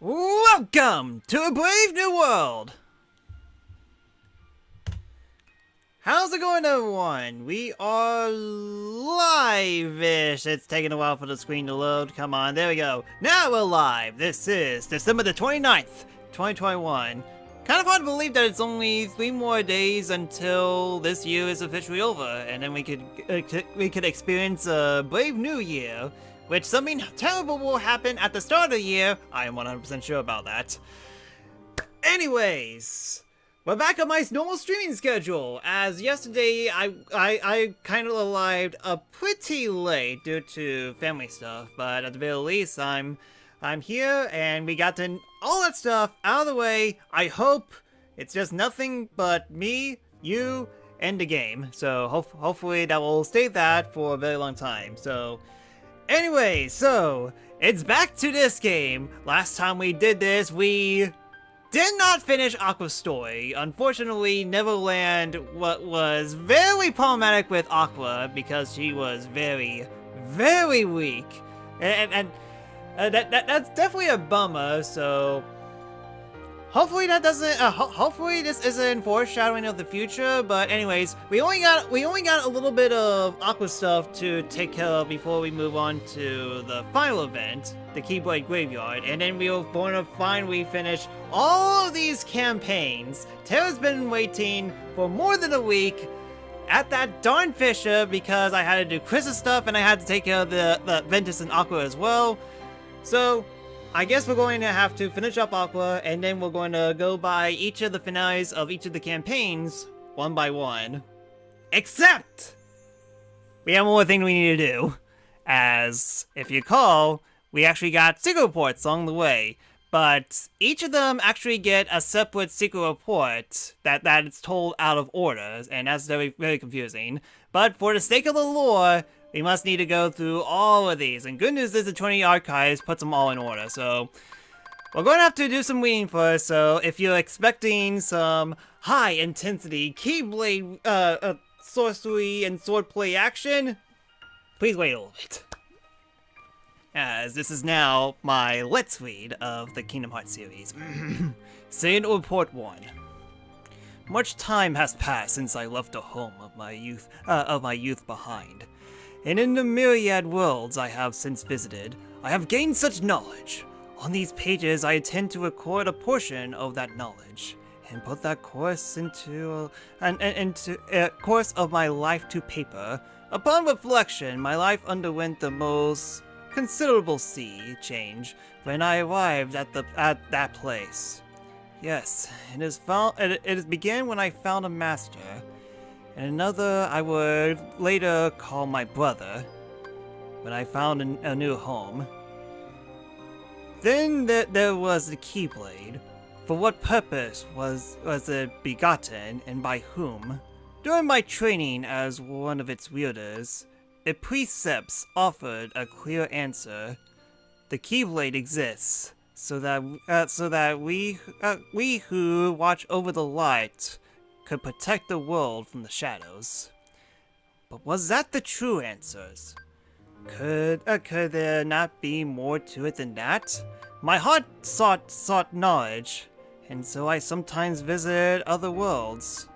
Welcome to a brave new world! How's it going, everyone? We are live-ish. It's taking a while for the screen to load. Come on, there we go. Now we're live. This is December the 29th, 2021. Kind of hard to believe that it's only 3 more days until this year is officially over, and then we could experience a brave new year, which something terrible will happen at the start of the year. I am 100% sure about that. Anyways, we're back on my normal streaming schedule, as yesterday I kind of arrived pretty late due to family stuff, but at the very least I'm here and we got all that stuff out of the way. I hope it's just nothing but me, you, and the game, so hopefully that will stay that for a very long time. So anyway, so it's back to this game. Last time we did this, we did not finish Aqua's story. Unfortunately, Neverland was very problematic with Aqua because she was very, very weak, and that's definitely a bummer. So hopefully that doesn't. Hopefully this isn't foreshadowing of the future. But anyways, we only got a little bit of Aqua stuff to take care of before we move on to the final event, the Keyblade Graveyard, and then we were going to finally finish all of these campaigns. Tara's been waiting for more than a week at that darn Fisher because I had to do Chris's stuff and I had to take care of the Ventus and Aqua as well. So I guess we're going to have to finish up Aqua, and then we're going to go by each of the finales of each of the campaigns, one by one. Except, we have one more thing we need to do. As, if you recall, we actually got secret reports along the way. But each of them actually get a separate secret report that it's told out of order, and that's very, very confusing. But for the sake of the lore, we must need to go through all of these, and good news is the 20 archives puts them all in order, so we're going to have to do some reading first. So if you're expecting some high-intensity Keyblade sorcery and swordplay action, please wait a little bit, as this is now my Let's Read of the Kingdom Hearts series. Xehanort Report 1. Much time has passed since I left the home of my youth behind. And in the myriad worlds I have since visited, I have gained such knowledge. On these pages I intend to record a portion of that knowledge, and put that course into a course of my life to paper. Upon reflection, my life underwent the most considerable sea change when I arrived at that place. Yes, it began when I found a master, and another I would later call my brother, when I found a new home. Then there was the Keyblade. For what purpose was it begotten, and by whom? During my training as one of its wielders, the precepts offered a clear answer. The Keyblade exists so that we who watch over the light could protect the world from the shadows. But was that the true answers? Could there not be more to it than that? My heart sought knowledge, and so I sometimes visited other worlds.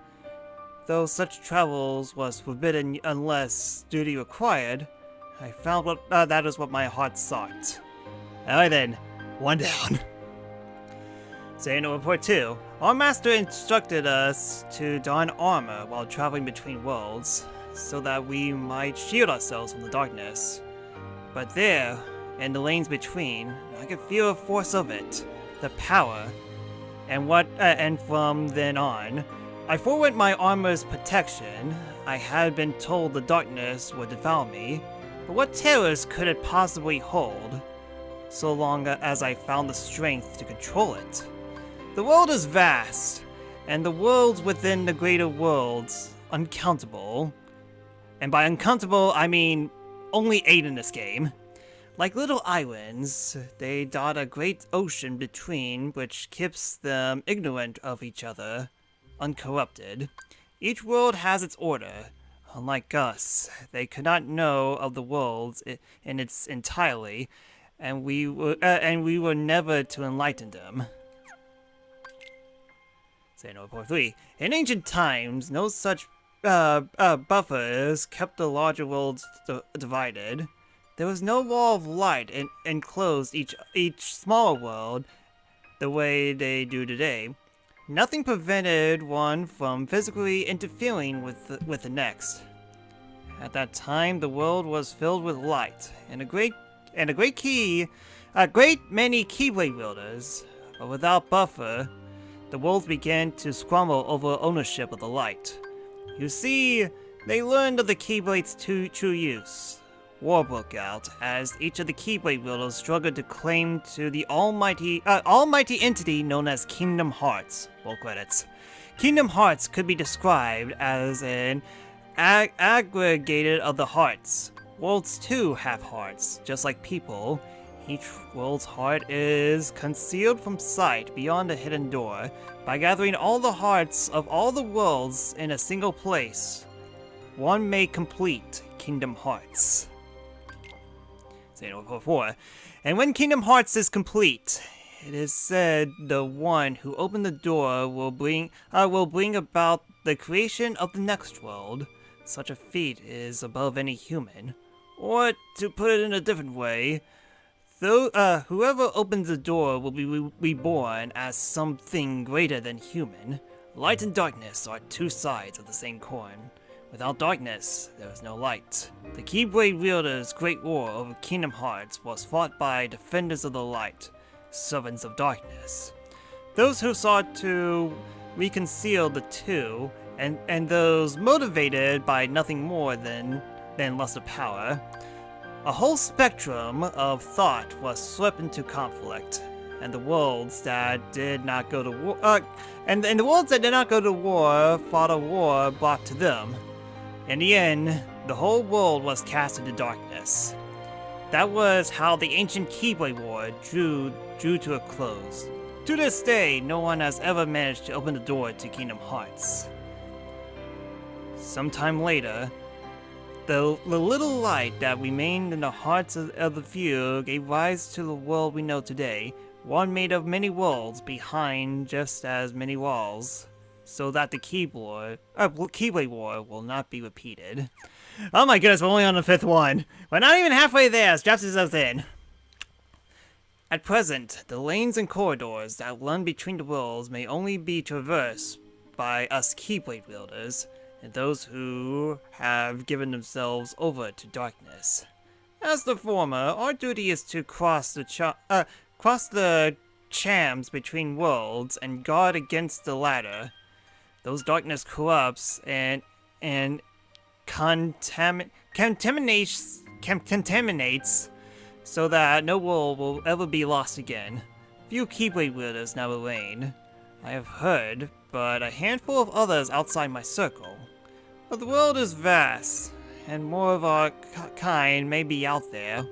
Though such travels was forbidden unless duty required, I found that is what my heart sought. Alright then, one down. Xehanort Report 2. Our master instructed us to don armor while traveling between worlds, so that we might shield ourselves from the darkness. But there, in the lanes between, I could feel a force of it, the power, and from then on, I forwent my armor's protection. I had been told the darkness would devour me, but what terrors could it possibly hold, so long as I found the strength to control it? The world is vast, and the worlds within the greater worlds uncountable. And by uncountable, I mean only 8 in this game. Like little islands, they dot a great ocean between, which keeps them ignorant of each other, uncorrupted. Each world has its order. Unlike us, they could not know of the worlds in its entirety, and we were never to enlighten them. Xehanort Part 3. In ancient times, no such buffers kept the larger worlds divided. There was no wall of light enclosed each smaller world the way they do today. Nothing prevented one from physically interfering with the next. At that time, the world was filled with light, and a great many Keyblade wielders. But without buffer, the worlds began to squabble over ownership of the light. You see, they learned of the Keyblade's true use. War broke out as each of the Keyblade wielders struggled to claim to the almighty entity known as Kingdom Hearts. Roll credits. Kingdom Hearts could be described as an aggregated of the hearts. Worlds too have hearts, just like people. Each world's heart is concealed from sight beyond a hidden door. By gathering all the hearts of all the worlds in a single place, one may complete Kingdom Hearts. Xehanort 4. And when Kingdom Hearts is complete, it is said the one who opened the door will bring about the creation of the next world. Such a feat is above any human. Or, to put it in a different way, whoever opens the door will be reborn as something greater than human. Light and darkness are two sides of the same coin. Without darkness, there is no light. The Keyblade wielders' great war over Kingdom Hearts was fought by defenders of the light, servants of darkness. Those who sought to reconcile the two, and those motivated by nothing more than lust of power. A whole spectrum of thought was swept into conflict, and the worlds that did not go to war, fought a war brought to them. In the end, the whole world was cast into darkness. That was how the ancient Keyblade War drew to a close. To this day, no one has ever managed to open the door to Kingdom Hearts. Sometime later, the little light that remained in the hearts of the few gave rise to the world we know today, one made of many worlds behind just as many walls, so that the Keyblade War will not be repeated. Oh my goodness, we're only on the 5th one. We're not even halfway there, straps us in. At present, the lanes and corridors that run between the worlds may only be traversed by us Keyblade wielders, and those who have given themselves over to darkness. As the former, our duty is to cross the chams between worlds and guard against the latter. Those darkness corrupts and contaminates so that no world will ever be lost again. Few Keyblade wielders now remain. I have heard, but a handful of others outside my circle. But the world is vast, and more of our kind may be out there.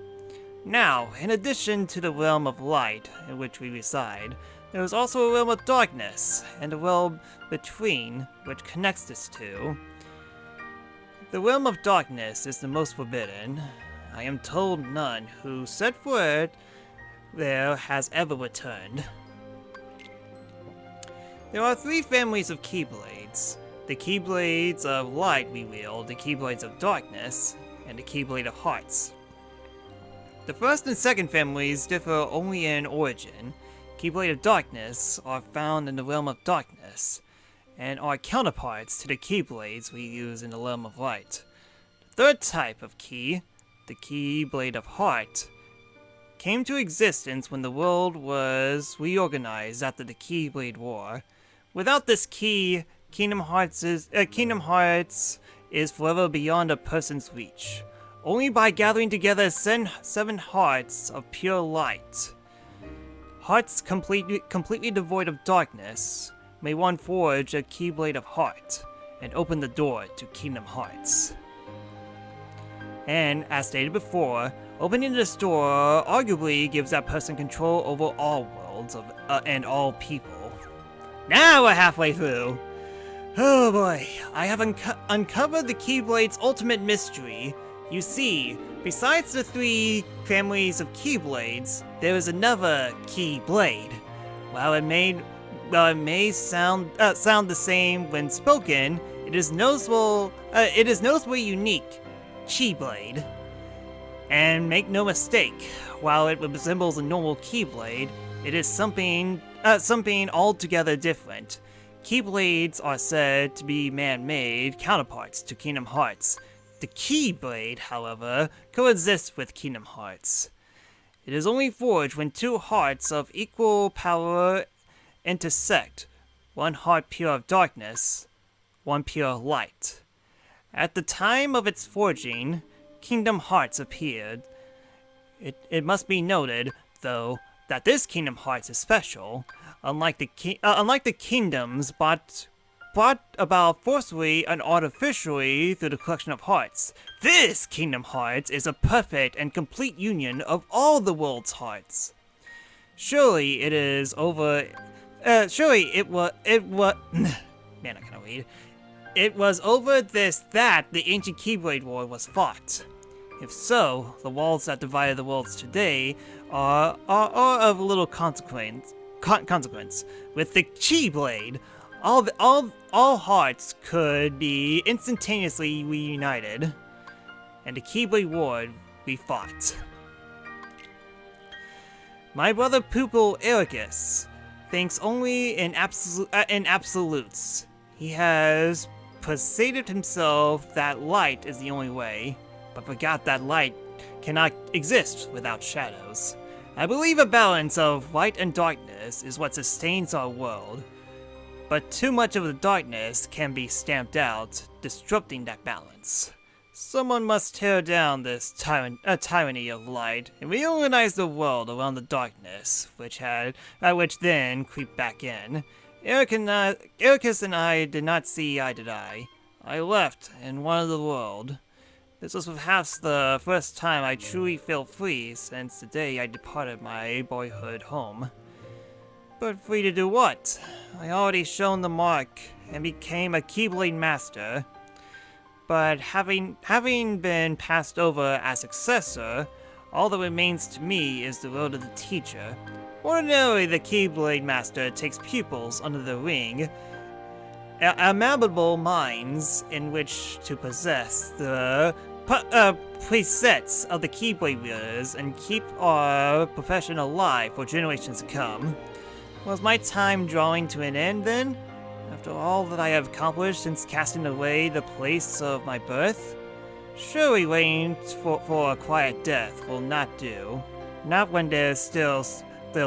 Now, in addition to the realm of light in which we reside, there is also a realm of darkness, and a realm between which connects this two. The realm of darkness is the most forbidden. I am told none who set foot there has ever returned. There are 3 families of Keyblades. The Keyblades of Light we wield, the Keyblades of Darkness, and the Keyblade of Hearts. The first and second families differ only in origin. Keyblade of Darkness are found in the realm of Darkness, and are counterparts to the Keyblades we use in the realm of Light. The third type of key, the Keyblade of Heart, came to existence when the world was reorganized after the Keyblade War. Without this key, Kingdom Hearts is forever beyond a person's reach. Only by gathering together 7 hearts of pure light, hearts completely devoid of darkness, may one forge a Keyblade of Heart and open the door to Kingdom Hearts. And, as stated before, opening this door arguably gives that person control over all worlds and all people. Now we're halfway through! Oh boy, I have uncovered the Keyblade's ultimate mystery. You see, besides the 3 families of Keyblades, there is another Keyblade. While it may sound the same when spoken, it is noticeably unique. Keyblade. And make no mistake, while it resembles a normal Keyblade, it is something altogether different. Keyblades are said to be man-made counterparts to Kingdom Hearts. The Keyblade, however, coexists with Kingdom Hearts. It is only forged when 2 hearts of equal power intersect, 1 heart pure of darkness, 1 pure light. At the time of its forging, Kingdom Hearts appeared. It must be noted, though, that this Kingdom Hearts is special. Unlike the kingdoms brought about forcibly and artificially through the collection of hearts, this Kingdom Hearts is a perfect and complete union of all the world's hearts. Surely it is over. Surely it was. Man, I cannot read. It was over this that the ancient Keyblade War was fought. If so, the walls that divided the worlds today are of little consequence. With the Keyblade, all hearts could be instantaneously reunited, and the Keyblade War we fought. My brother pupil Ericus thinks only in absolutes. He has persuaded himself that light is the only way, but forgot that light cannot exist without shadows. I believe a balance of light and darkness is what sustains our world, but too much of the darkness can be stamped out, disrupting that balance. Someone must tear down this tyranny of light and reorganize the world around the darkness, which then creeped back in. Ericus and I did not see eye to eye. I left and wanted the world. This was perhaps the first time I truly felt free since the day I departed my boyhood home. But free to do what? I already shown the mark and became a Keyblade Master. But having been passed over as successor, all that remains to me is the road of the teacher. Ordinarily, the Keyblade Master takes pupils under the ring, amenable minds in which to possess the presets of the Keyblade wielders and keep our profession alive for generations to come. Was my time drawing to an end then? After all that I have accomplished since casting away the place of my birth? Surely waiting for a quiet death will not do. Not when there's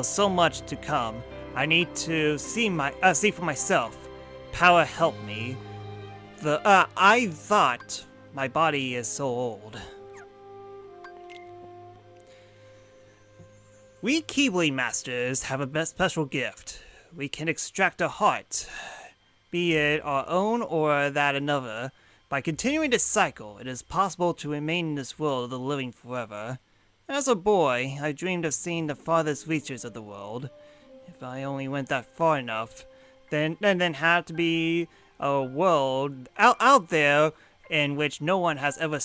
so much to come. I need to see for myself. Power help me. I thought my body is so old. We Keyblade Masters have a special gift. We can extract a heart, be it our own or that another. By continuing this cycle, it is possible to remain in this world of the living forever. As a boy, I dreamed of seeing the farthest reaches of the world. If I only went that far enough, then had to be a world out there in which no one has ever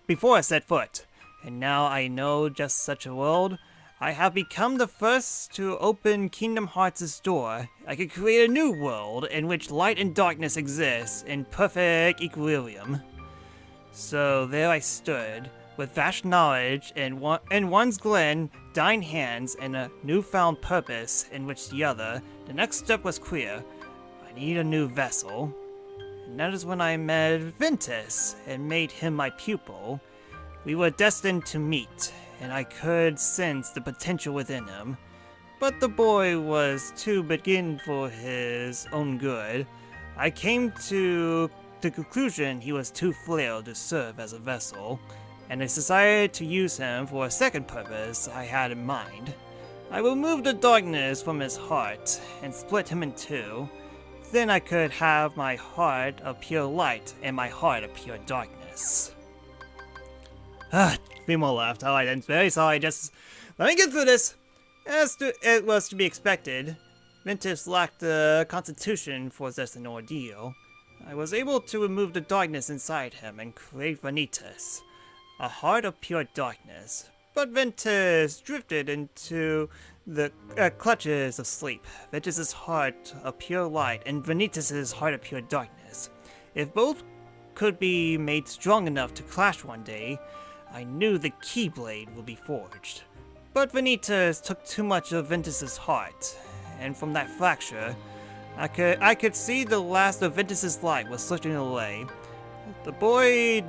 before set foot. And now I know just such a world. I have become the first to open Kingdom Hearts' door. I could create a new world in which light and darkness exist in perfect equilibrium. So there I stood, with vast knowledge in one's glen, dying hands, and a newfound purpose in which the next step was clear. I need a new vessel. And that is when I met Ventus and made him my pupil. We were destined to meet, and I could sense the potential within him. But the boy was too big for his own good. I came to the conclusion he was too frail to serve as a vessel, and I decided to use him for a second purpose I had in mind. I removed the darkness from his heart and split him in two. Then I could have my heart of pure light and my heart of pure darkness. 3 more left. Alright, I'm very sorry, just let me get through this. It was to be expected. Ventus lacked the constitution for such an ordeal. I was able to remove the darkness inside him and create Vanitas, a heart of pure darkness. But Ventus drifted into the clutches of sleep. Ventus's heart of pure light and Vanitas's heart of pure darkness. If both could be made strong enough to clash one day, I knew the Keyblade would be forged. But Vanitas took too much of Ventus's heart, and from that fracture, I could see the last of Ventus's light was slipping away. The boy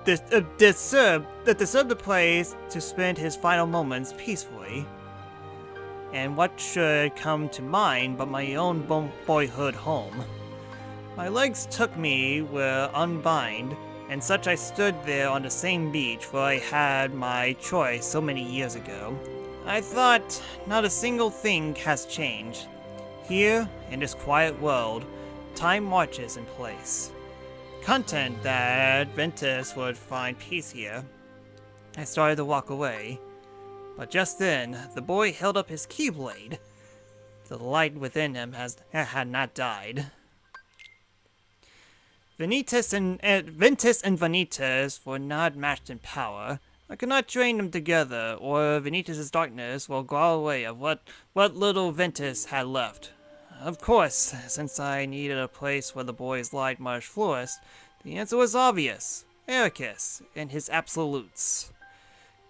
deserved the place to spend his final moments peacefully. And what should come to mind but my own boyhood home? My legs took me were unbind, and such I stood there on the same beach where I had my choice so many years ago. I thought not a single thing has changed. Here, in this quiet world, time marches in place. Content that Ventus would find peace here. I started to walk away, but just then, the boy held up his Keyblade. The light within him had not died. Ventus and Vanitas were not matched in power. I could not train them together, or Vanitas' darkness will go away of what little Ventus had left. Of course, since I needed a place where the boy's light might flourish, the answer was obvious. Ericus and his absolutes.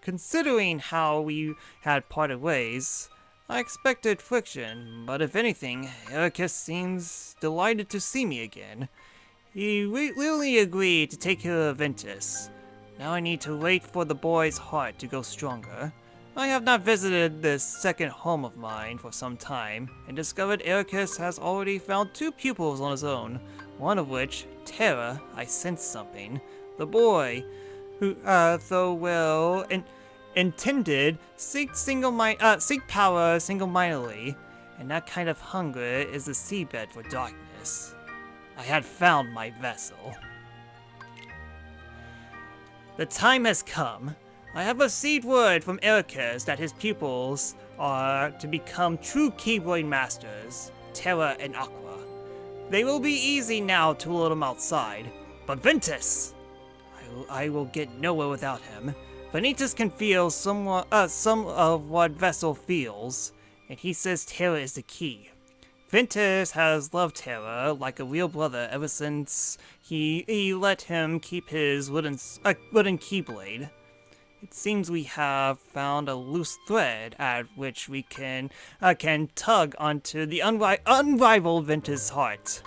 Considering how we had parted ways, I expected friction, but if anything, Ericus seems delighted to see me again. He really agreed to take care of Ventus. Now I need to wait for the boy's heart to go stronger. I have not visited this second home of mine for some time, and discovered Ericus has already found 2 pupils on his own, one of which, Terra, I sensed something. The boy, who, though well intended, seek power single-mindedly, and that kind of hunger is the seabed for darkness. I had found my vessel. The time has come. I have received word from Ericus that his pupils are to become true Keyblade masters, Terra and Aqua. They will be easy now to lure them outside, but Ventus! I will get nowhere without him. Vanitas can feel some of what Vessel feels, and he says Terra is the key. Ventus has loved Terra like a real brother ever since he let him keep his wooden Keyblade. It seems we have found a loose thread at which we can tug onto the unrivaled Ventus' heart.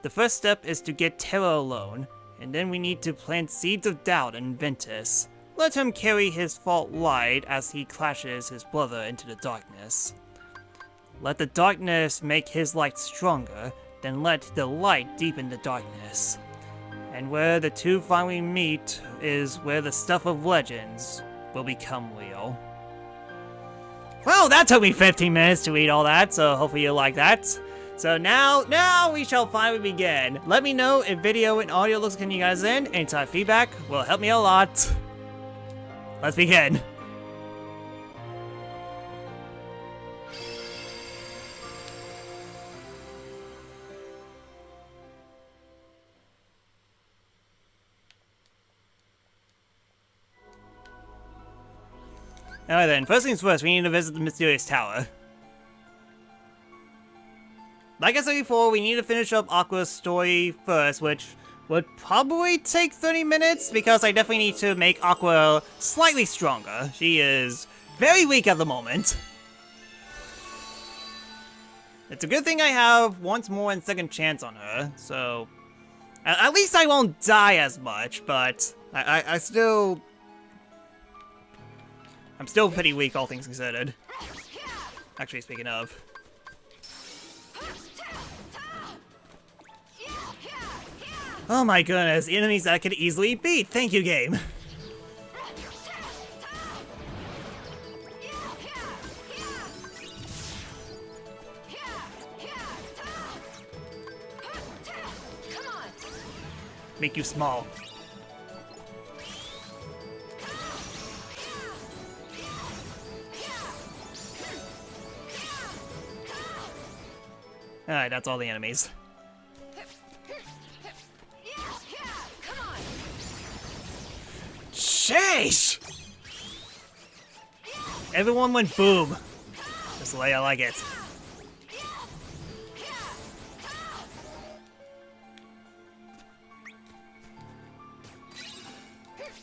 The first step is to get Terra alone, and then we need to plant seeds of doubt in Ventus. Let him carry his fault light as he clashes his brother into the darkness. Let the darkness make his light stronger, then let the light deepen the darkness. And where the two finally meet is where the stuff of legends will become real. Well, that took me 15 minutes to read all that, so hopefully you like that. So now we shall finally begin. Let me know if video and audio looks good to you guys in. Any type of feedback will help me a lot. Let's begin. Alright then, first things first, we need to visit the mysterious tower. Like I said before, we need to finish up Aqua's story first, which would probably take 30 minutes, because I definitely need to make Aqua slightly stronger. She is very weak at the moment. It's a good thing I have once more and second chance on her, so at least I won't die as much, but I'm still pretty weak, all things considered. Actually, speaking of. Oh my goodness, enemies that I could easily beat! Thank you, game! Make you small. Alright, that's all the enemies. Sheesh! Everyone went boom. Just the way I like it.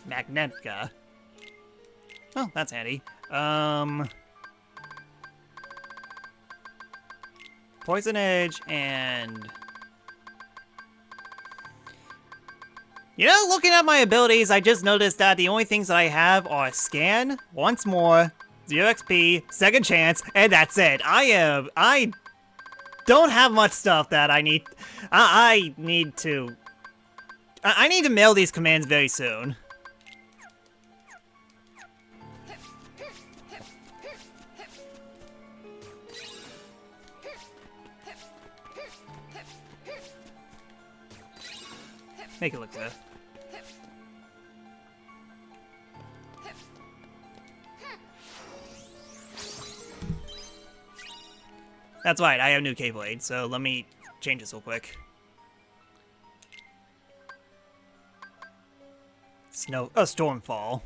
Magnetica. Oh, that's handy. Poison Edge and... You know, looking at my abilities, I just noticed that the only things that I have are Scan, Once More, 0 XP, Second Chance, and that's it. I don't have much stuff that I need. I need to mail these commands very soon. Make it look good. That's right, I have new Keyblade, so let me change this real quick. Stormfall.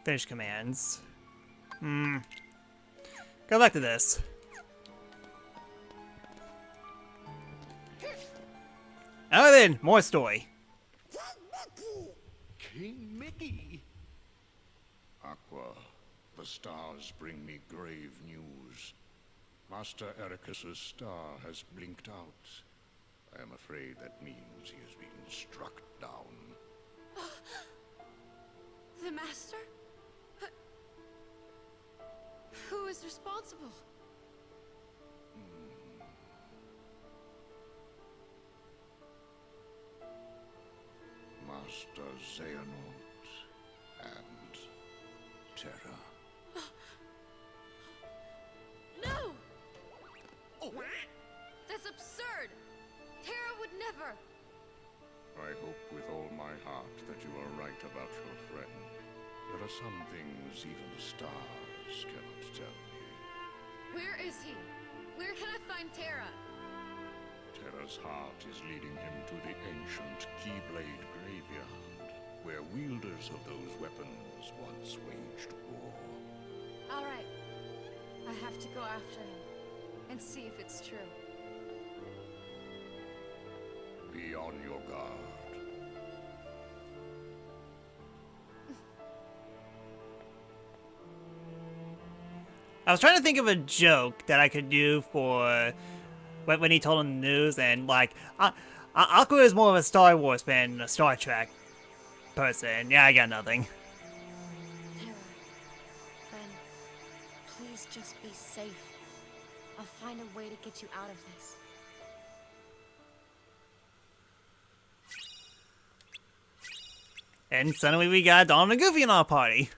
Finish commands. Go back to this. Oh, then, more story. King Mickey! Aqua, the stars bring me grave news. Master Ericus's star has blinked out. I am afraid that means he has been struck down. The Master? Who is responsible? Master Xehanort and Terra. No! Oh. That's absurd! Terra would never! I hope with all my heart that you are right about your friend. There are some things even the stars cannot tell me. Where is he? Where can I find Terra? Terra's heart is leading him to the ancient Keyblade graveyard, where wielders of those weapons once waged war. Alright. I have to go after him and see if it's true. Be on your guard. I was trying to think of a joke that I could do for when he told him the news, and like, Aqua is more of a Star Wars fan than a Star Trek person. Yeah, I got nothing. Terra, friend, please just be safe. I'll find a way to get you out of this. And suddenly we got Donald and Goofy in our party.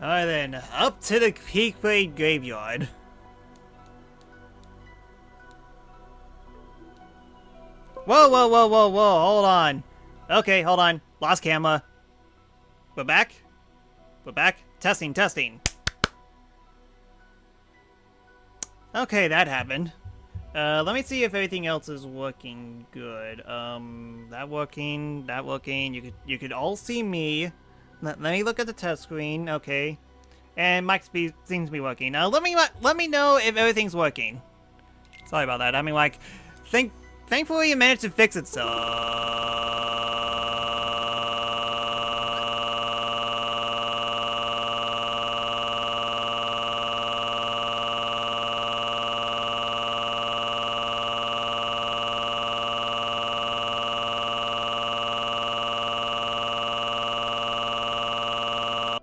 Alright then, up to the Keyblade graveyard. Whoa, hold on. Okay, hold on. Lost camera. We're back? We're back? Testing. Okay, that happened. Let me see if everything else is working good. That working. You could all see me. Let me look at the test screen. Okay, and mic speed seems to be working. Now let me know if everything's working. Sorry about that. I mean, like, thankfully it managed to fix itself.